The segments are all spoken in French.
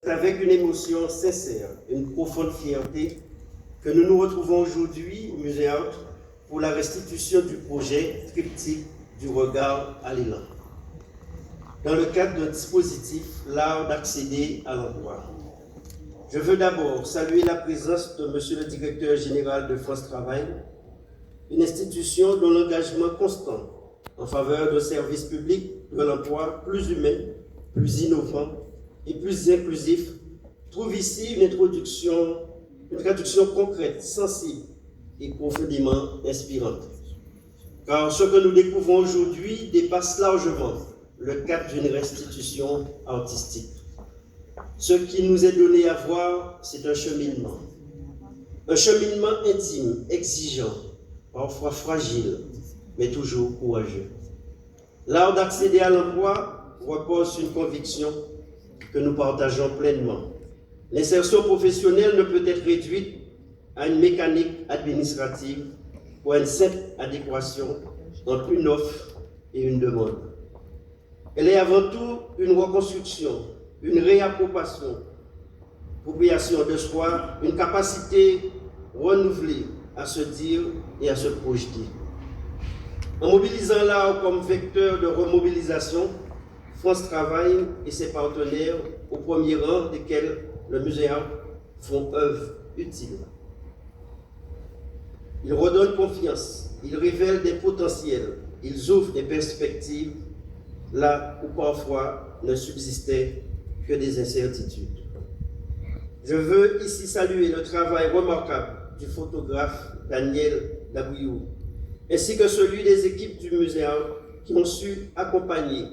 avec une émotion sincère, une profonde fierté, que nous nous retrouvons aujourd'hui au Musée Art pour la restitution du projet triptyque du regard à l'élan, dans le cadre d'un dispositif, l'art d'accéder à l'emploi. Je veux d'abord saluer la présence de Monsieur le Directeur général de France Travail, une institution dont l'engagement constant en faveur d'un service public de l'emploi plus humain, plus innovant et plus inclusif trouve ici une traduction concrète, sensible et profondément inspirante. Car ce que nous découvrons aujourd'hui dépasse largement le cadre d'une restitution artistique. Ce qui nous est donné à voir, c'est un cheminement intime, exigeant, parfois fragile, mais toujours courageux. L'art d'accéder à l'emploi repose sur une conviction que nous partageons pleinement. L'insertion professionnelle ne peut être réduite à une mécanique administrative ou à une simple adéquation entre une offre et une demande. Elle est avant tout une reconstruction, une réappropriation de soi, une capacité renouvelée à se dire et à se projeter. En mobilisant l'art comme vecteur de remobilisation, France Travail et ses partenaires, au premier rang desquels le Musée Art, font œuvre utile. Ils redonnent confiance, ils révèlent des potentiels, ils ouvrent des perspectives là où parfois ne subsistaient que des incertitudes. Je veux ici saluer le travail remarquable du photographe Daniel Dabouillou, ainsi que celui des équipes du Musée Art qui ont su accompagner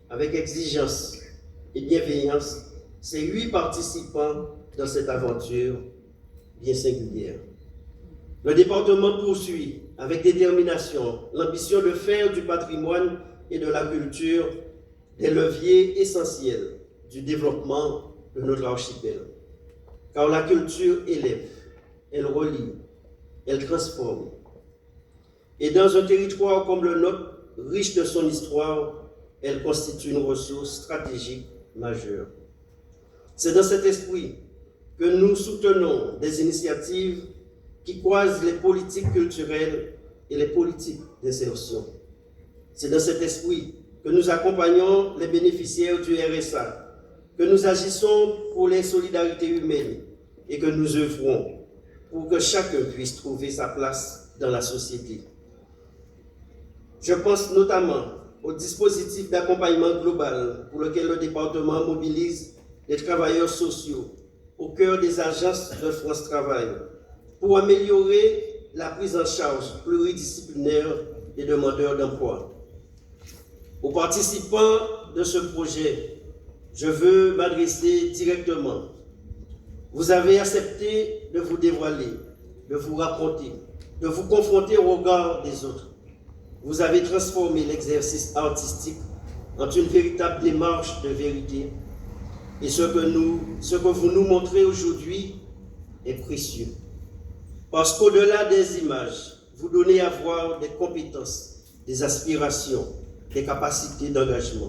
avec exigence et bienveillance ces 8 participants dans cette aventure bien singulière. Le département poursuit avec détermination l'ambition de faire du patrimoine et de la culture des leviers essentiels du développement de notre archipel. Car la culture élève, elle relie, elle transforme. Et dans un territoire comme le nôtre, riche de son histoire, elle constitue une ressource stratégique majeure. C'est dans cet esprit que nous soutenons des initiatives qui croisent les politiques culturelles et les politiques d'insertion. C'est dans cet esprit que nous accompagnons les bénéficiaires du RSA, que nous agissons pour les solidarités humaines et que nous œuvrons pour que chacun puisse trouver sa place dans la société. Je pense notamment au dispositif d'accompagnement global pour lequel le département mobilise les travailleurs sociaux au cœur des agences de France Travail pour améliorer la prise en charge pluridisciplinaire des demandeurs d'emploi. Aux participants de ce projet, je veux m'adresser directement. Vous avez accepté de vous dévoiler, de vous raconter, de vous confronter au regard des autres. Vous avez transformé l'exercice artistique en une véritable démarche de vérité. Et ce que vous nous montrez aujourd'hui est précieux. Parce qu'au-delà des images, vous donnez à voir des compétences, des aspirations, des capacités d'engagement.